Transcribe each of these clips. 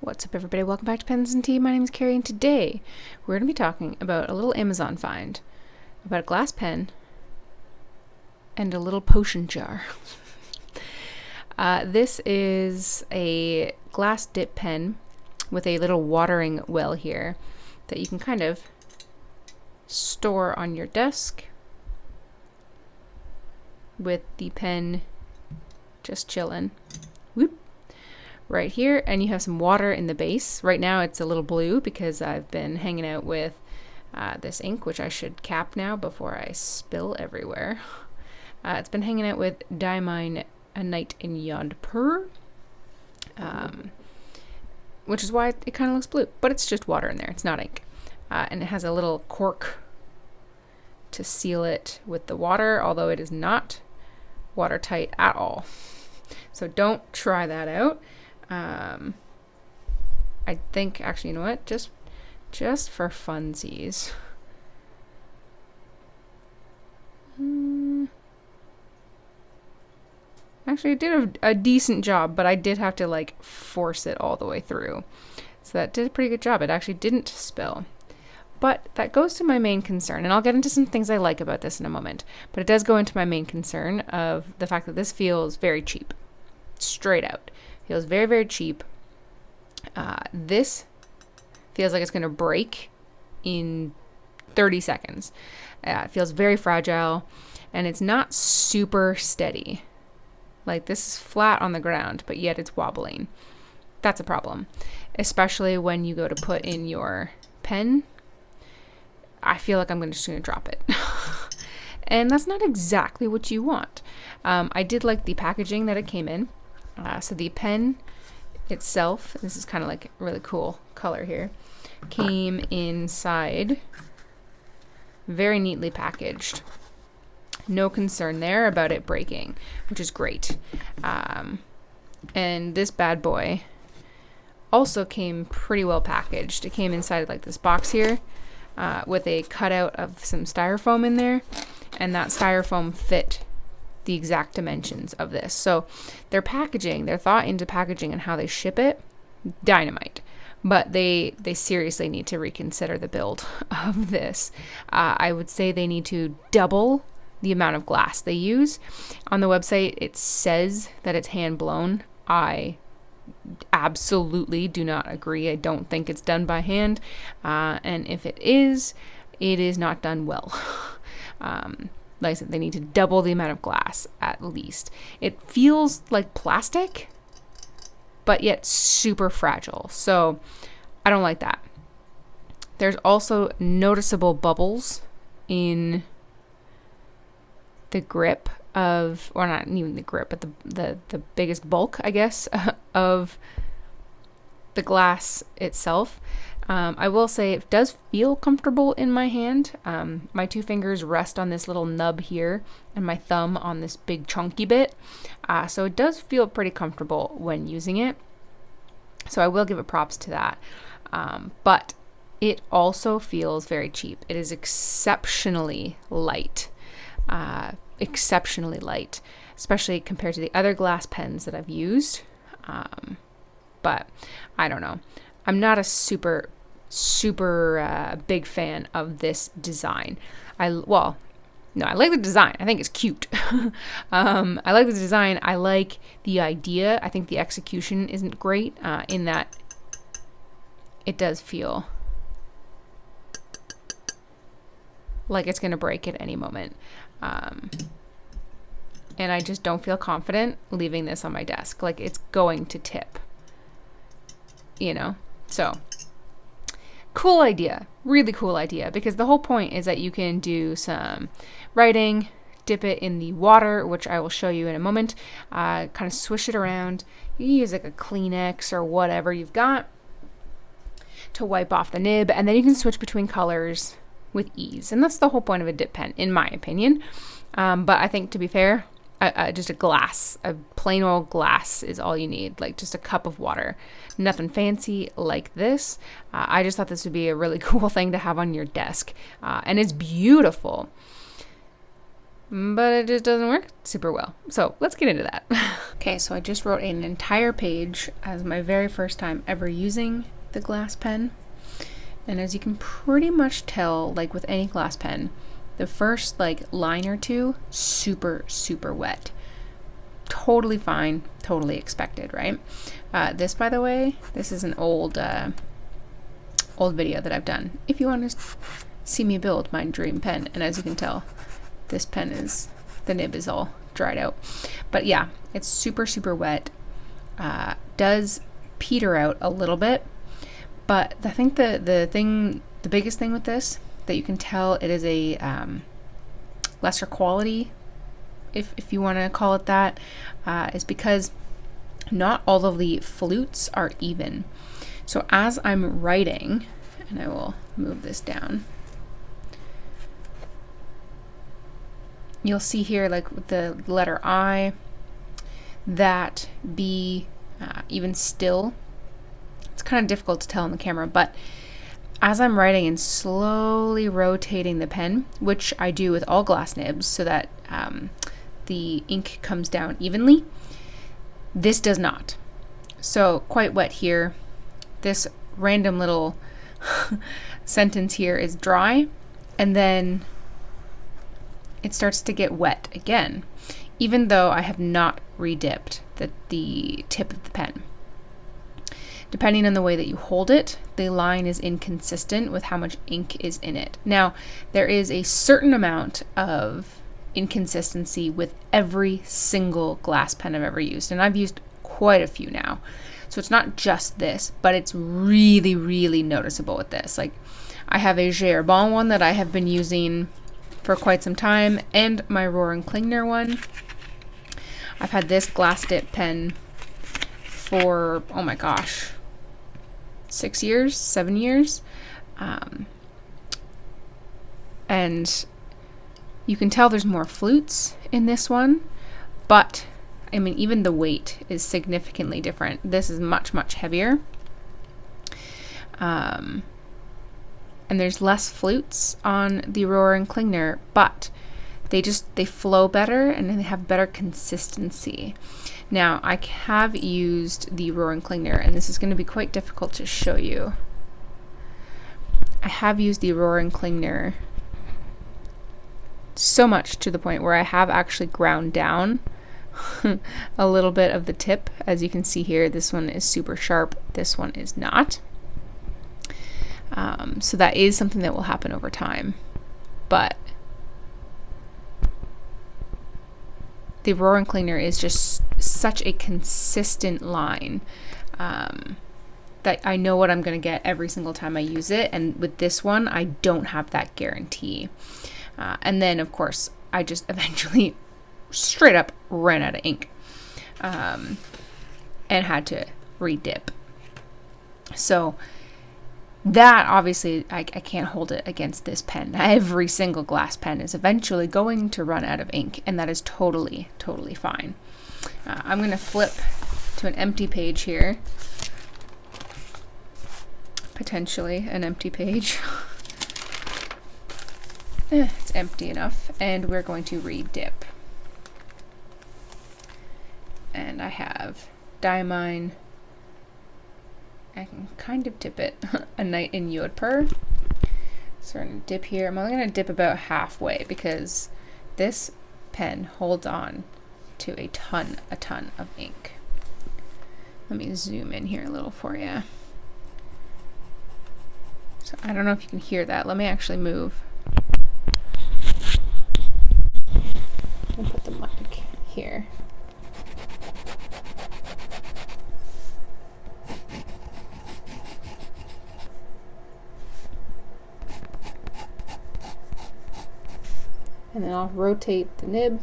What's up, everybody? Welcome back to Pens and Tea. My name is Carrie, and today we're going to be talking about a little Amazon find about a glass pen and a little potion jar. This is a glass dip pen with a little watering well here that you can kind of store on your desk with the pen just chilling. Whoop. Right here, and you have some water in the base. Right now it's a little blue because I've been hanging out with this ink, which I should cap now before I spill everywhere. It's been hanging out with Diamine A Night in Yodpur, which is why it kind of looks blue, but it's just water in there. It's not ink. And it has a little cork to seal it with the water, although it is not watertight at all. So don't try that out. I think, actually, you know what? Just for funsies. Actually, it did a decent job, but I did have to, like, force it all the way through. So that did a pretty good job. It actually didn't spill. But that goes to my main concern, and I'll get into some things I like about this in a moment. But it does go into my main concern of the fact that this feels very cheap. Straight out. Feels very, very cheap. This feels like it's going to break in 30 seconds. It feels very fragile, and it's not super steady. Like, this is flat on the ground, but yet it's wobbling. That's a problem, especially when you go to put in your pen. I feel like I'm just going to drop it. And that's not exactly what you want. I did like the packaging that it came in. So the pen itself, this is kind of like a really cool color here, came inside very neatly packaged. No concern there about it breaking, which is great. And this bad boy also came pretty well packaged. It came inside like this box here with a cutout of some styrofoam in there, and that styrofoam fit the exact dimensions of this. So their thought into packaging and how they ship it, dynamite. But they seriously need to reconsider the build of this. I would say they need to double the amount of glass they use. On the website, it says that it's hand blown. I absolutely do not agree. I don't think it's done by hand. And if it is not done well. Like I said, they need to double the amount of glass at least. It feels like plastic, but yet super fragile. So I don't like that. There's also noticeable bubbles in the grip of, or not even the grip, but the biggest bulk, I guess, of the glass itself. I will say it does feel comfortable in my hand. My two fingers rest on this little nub here and my thumb on this big chunky bit. So it does feel pretty comfortable when using it. So I will give it props to that. But it also feels very cheap. It is exceptionally light. Especially compared to the other glass pens that I've used. But I don't know. I'm not a super big fan of this design. I like the design. I think it's cute. I like the design. I like the idea. I think the execution isn't great in that it does feel like it's going to break at any moment. And I just don't feel confident leaving this on my desk. Like, it's going to tip. So cool idea, really cool idea, because the whole point is that you can do some writing, dip it in the water, which I will show you in a moment, kind of swish it around. You can use like a Kleenex or whatever you've got to wipe off the nib, and then you can switch between colors with ease. And that's the whole point of a dip pen, in my opinion. But I think, to be fair, just a plain old glass is all you need, like just a cup of water. Nothing fancy like this. I just thought this would be a really cool thing to have on your desk. And it's beautiful. but it just doesn't work super well. So let's get into that. Okay, so I just wrote an entire page as my very first time ever using the glass pen. And as you can pretty much tell, like with any glass pen, the first like line or two, super, super wet. Totally fine, totally expected, right? This, by the way, this is an old video that I've done. If you want to see me build my dream pen, and as you can tell, this pen is, the nib is all dried out. But yeah, it's super, super wet. Does peter out a little bit, but I think the biggest thing with this that you can tell it is a lesser quality, if you want to call it that, is because not all of the flutes are even. So as I'm writing, and I will move this down, you'll see here, like with the letter I, that B, even still, it's kind of difficult to tell on the camera, but as I'm writing and slowly rotating the pen, which I do with all glass nibs so that the ink comes down evenly, this does not. So quite wet here. This random little sentence here is dry, and then it starts to get wet again, even though I have not redipped the tip of the pen. Depending on the way that you hold it, the line is inconsistent with how much ink is in it. Now, there is a certain amount of inconsistency with every single glass pen I've ever used, and I've used quite a few now. So it's not just this, but it's really, really noticeable with this. Like, I have a J.Herbin one that I have been using for quite some time, and my Rohrer & Klingner one. I've had this glass dip pen for, oh my gosh, 6 years, 7 years. And you can tell there's more flutes in this one, but I mean, even the weight is significantly different. This is much, much heavier. And there's less flutes on the Rohrer & Klingner, but they flow better and they have better consistency. Now, I have used the Rohrer & Klingner, and this is going to be quite difficult to show you. I have used the Rohrer & Klingner so much to the point where I have actually ground down a little bit of the tip. As you can see here, this one is super sharp, this one is not. So that is something that will happen over time. But the Rohrer & Klingner is just such a consistent line that I know what I'm going to get every single time I use it. And with this one, I don't have that guarantee. And then, of course, I just eventually straight up ran out of ink and had to redip. So that, obviously, I can't hold it against this pen. Every single glass pen is eventually going to run out of ink, and that is totally, totally fine. I'm going to flip to an empty page here. Potentially an empty page. It's empty enough, and we're going to redip. And I have Diamine. I can kind of dip it. A Night in Yodpur. So we're going to dip here. I'm only going to dip about halfway because this pen holds on to a ton of ink. Let me zoom in here a little for you. So I don't know if you can hear that. Let me actually move. I'll put the mic here. And then I'll rotate the nib.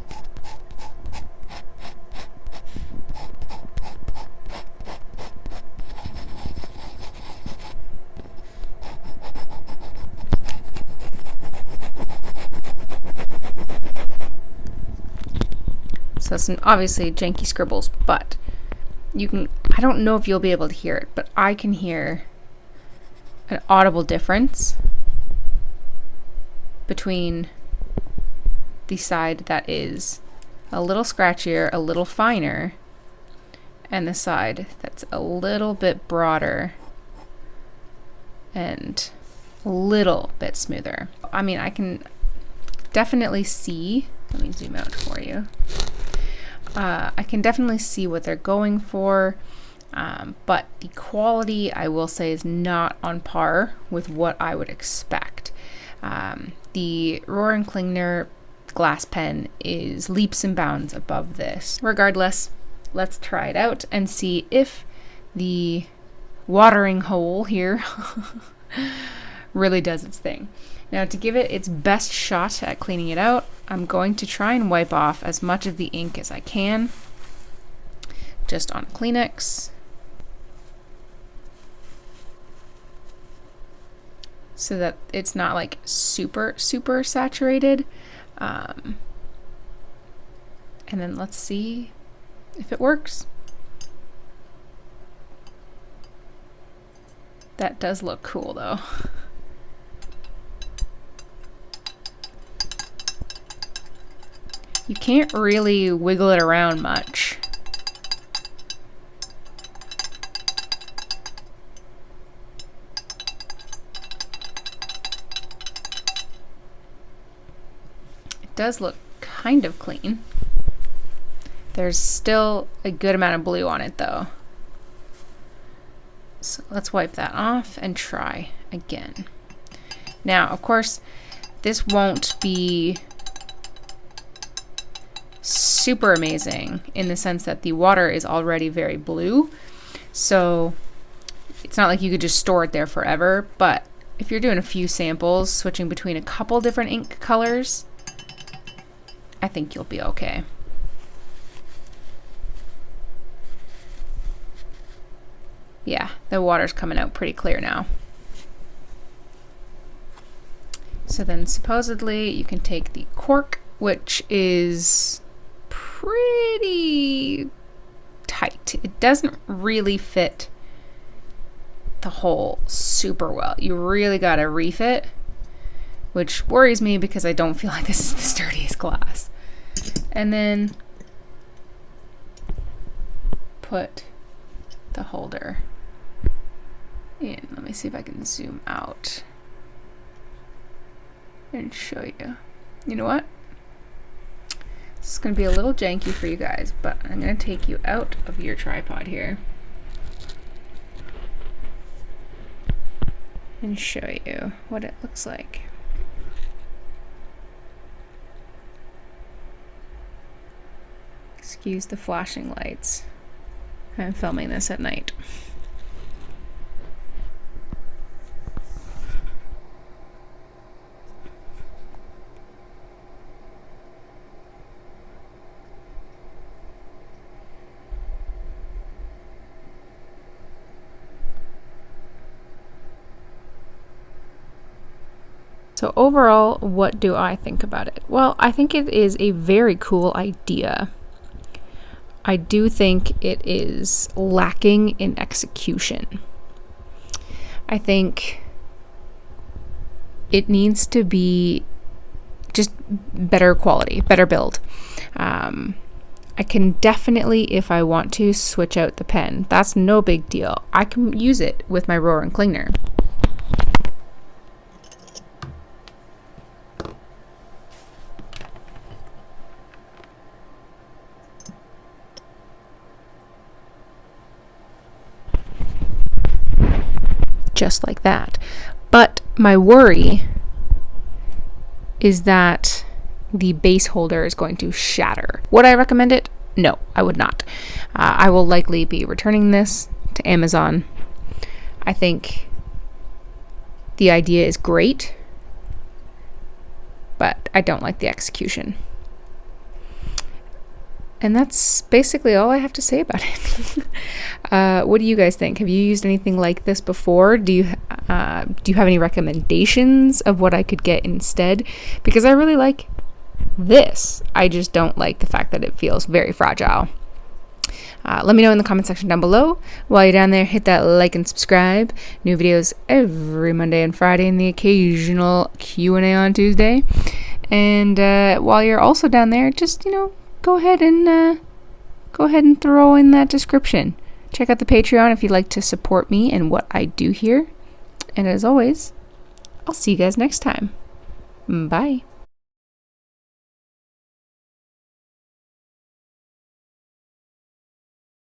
So some obviously janky scribbles, but you can, I don't know if you'll be able to hear it, but I can hear an audible difference between the side that is a little scratchier, a little finer, and the side that's a little bit broader and a little bit smoother. I mean, I can definitely see, let me zoom out for you. I can definitely see what they're going for, but the quality, I will say, is not on par with what I would expect. The Rohrer & Klingner glass pen is leaps and bounds above this. Regardless, let's try it out and see if the watering hole here really does its thing. Now, to give it its best shot at cleaning it out, I'm going to try and wipe off as much of the ink as I can, just on Kleenex. So that it's not like super saturated. And then let's see if it works. That does look cool though. You can't really wiggle it around much. It does look kind of clean. There's still a good amount of blue on it though. So let's wipe that off and try again. Now, of course, this won't be super amazing in the sense that the water is already very blue. So it's not like you could just store it there forever, but if you're doing a few samples, switching between a couple different ink colors, I think you'll be okay. Yeah, the water's coming out pretty clear now. So then supposedly you can take the cork, which is pretty tight. It doesn't really fit the hole super well. You really gotta refit, which worries me because I don't feel like this is the sturdiest glass. And then put the holder in. Let me see if I can zoom out and show you. You know what? This is going to be a little janky for you guys, but I'm going to take you out of your tripod here and show you what it looks like. Excuse the flashing lights. I'm filming this at night. So overall, what do I think about it? Well, I think it is a very cool idea. I do think it is lacking in execution. I think it needs to be just better quality, better build. I can definitely, if I want to, switch out the pen. That's no big deal. I can use it with my Rohrer & Klingner. Just like that. But my worry is that the base holder is going to shatter. Would I recommend it? No, I would not. I will likely be returning this to Amazon. I think the idea is great, but I don't like the execution. And that's basically all I have to say about it. What do you guys think? Have you used anything like this before? Do you have any recommendations of what I could get instead? Because I really like this. I just don't like the fact that it feels very fragile. Let me know in the comment section down below. While you're down there, hit that like and subscribe. New videos every Monday and Friday, and the occasional Q&A on Tuesday. And while you're also down there, just, go ahead and throw in that description. Check out the Patreon if you'd like to support me and what I do here. And as always, I'll see you guys next time. Bye.